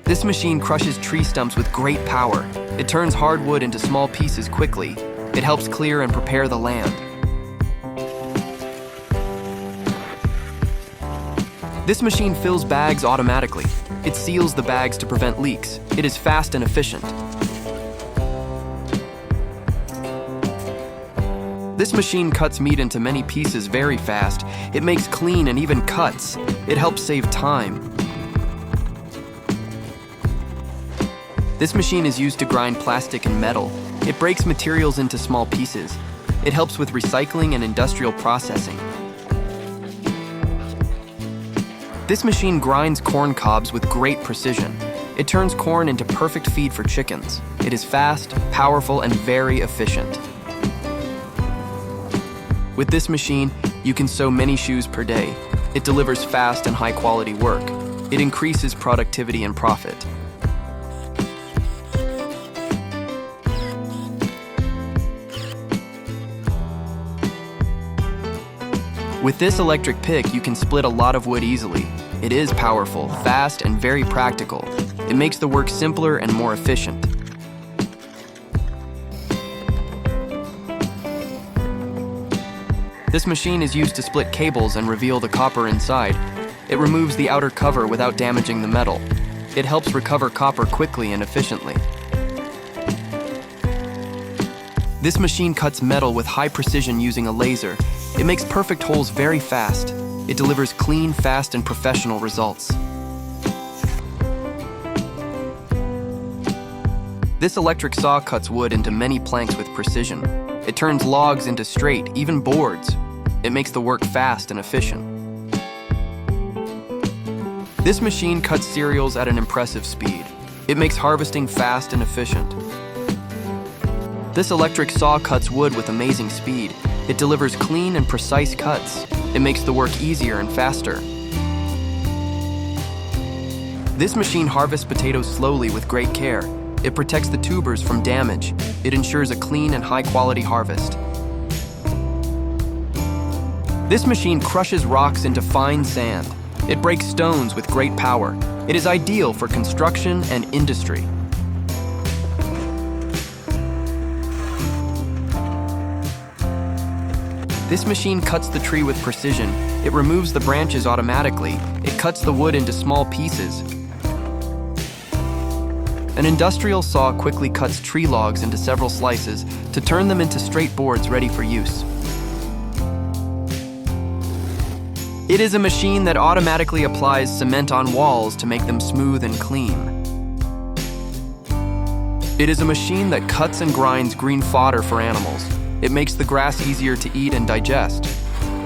This machine crushes tree stumps with great power. It turns hardwood into small pieces quickly. It helps clear and prepare the land. This machine fills bags automatically. It seals the bags to prevent leaks. It is fast and efficient. This machine cuts meat into many pieces very fast. It makes clean and even cuts. It helps save time. This machine is used to grind plastic and metal. It breaks materials into small pieces. It helps with recycling and industrial processing. This machine grinds corn cobs with great precision. It turns corn into perfect feed for chickens. It is fast, powerful, and very efficient. With this machine, you can sew many shoes per day. It delivers fast and high-quality work. It increases productivity and profit. With this electric pick, you can split a lot of wood easily. It is powerful, fast, and very practical. It makes the work simpler and more efficient. This machine is used to split cables and reveal the copper inside. It removes the outer cover without damaging the metal. It helps recover copper quickly and efficiently. This machine cuts metal with high precision using a laser. It makes perfect holes very fast. It delivers clean, fast, and professional results. This electric saw cuts wood into many planks with precision. It turns logs into straight, even boards. It makes the work fast and efficient. This machine cuts cereals at an impressive speed. It makes harvesting fast and efficient. This electric saw cuts wood with amazing speed. It delivers clean and precise cuts. It makes the work easier and faster. This machine harvests potatoes slowly with great care. It protects the tubers from damage. It ensures a clean and high-quality harvest. This machine crushes rocks into fine sand. It breaks stones with great power. It is ideal for construction and industry. This machine cuts the tree with precision. It removes the branches automatically. It cuts the wood into small pieces. An industrial saw quickly cuts tree logs into several slices to turn them into straight boards ready for use. It is a machine that automatically applies cement on walls to make them smooth and clean. It is a machine that cuts and grinds green fodder for animals. It makes the grass easier to eat and digest.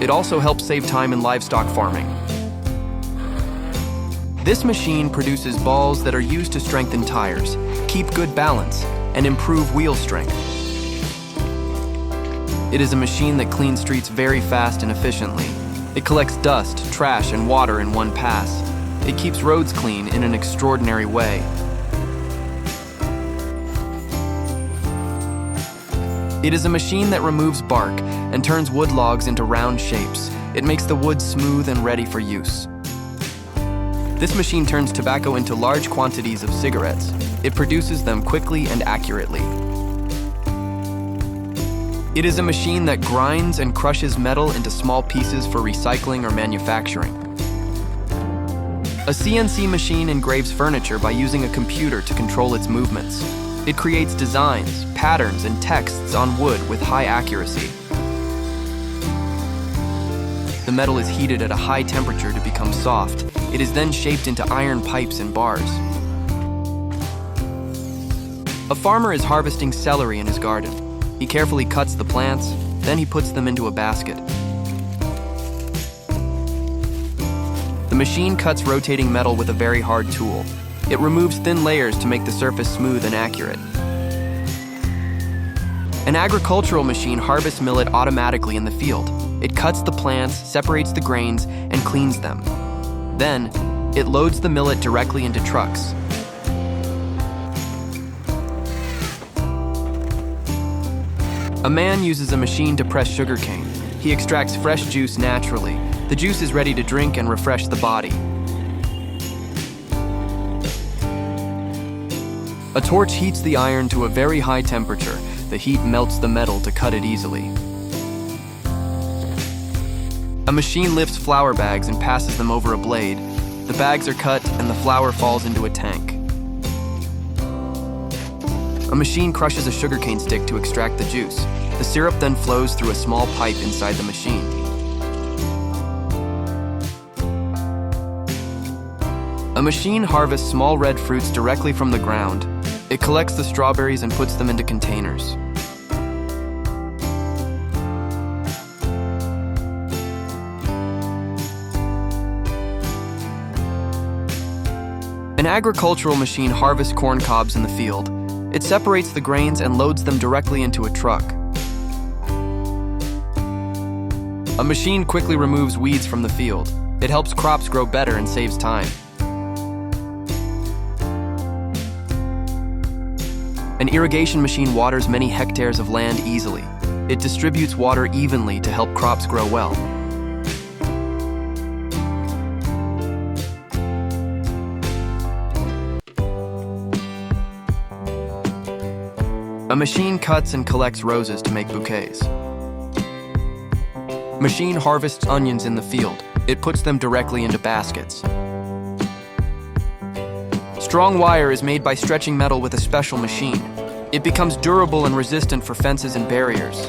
It also helps save time in livestock farming. This machine produces balls that are used to strengthen tires, keep good balance, and improve wheel strength. It is a machine that cleans streets very fast and efficiently. It collects dust, trash, and water in one pass. It keeps roads clean in an extraordinary way. It is a machine that removes bark and turns wood logs into round shapes. It makes the wood smooth and ready for use. This machine turns tobacco into large quantities of cigarettes. It produces them quickly and accurately. It is a machine that grinds and crushes metal into small pieces for recycling or manufacturing. A CNC machine engraves furniture by using a computer to control its movements. It creates designs, patterns, and texts on wood with high accuracy. The metal is heated at a high temperature to become soft. It is then shaped into iron pipes and bars. A farmer is harvesting celery in his garden. He carefully cuts the plants, then he puts them into a basket. The machine cuts rotating metal with a very hard tool. It removes thin layers to make the surface smooth and accurate. An agricultural machine harvests millet automatically in the field. It cuts the plants, separates the grains, and cleans them. Then, it loads the millet directly into trucks. A man uses a machine to press sugarcane. He extracts fresh juice naturally. The juice is ready to drink and refresh the body. A torch heats the iron to a very high temperature. The heat melts the metal to cut it easily. A machine lifts flour bags and passes them over a blade. The bags are cut and the flour falls into a tank. A machine crushes a sugarcane stick to extract the juice. The syrup then flows through a small pipe inside the machine. A machine harvests small red fruits directly from the ground. It collects the strawberries and puts them into containers. An agricultural machine harvests corn cobs in the field. It separates the grains and loads them directly into a truck. A machine quickly removes weeds from the field. It helps crops grow better and saves time. An irrigation machine waters many hectares of land easily. It distributes water evenly to help crops grow well. A machine cuts and collects roses to make bouquets. Machine harvests onions in the field. It puts them directly into baskets. Strong wire is made by stretching metal with a special machine. It becomes durable and resistant for fences and barriers.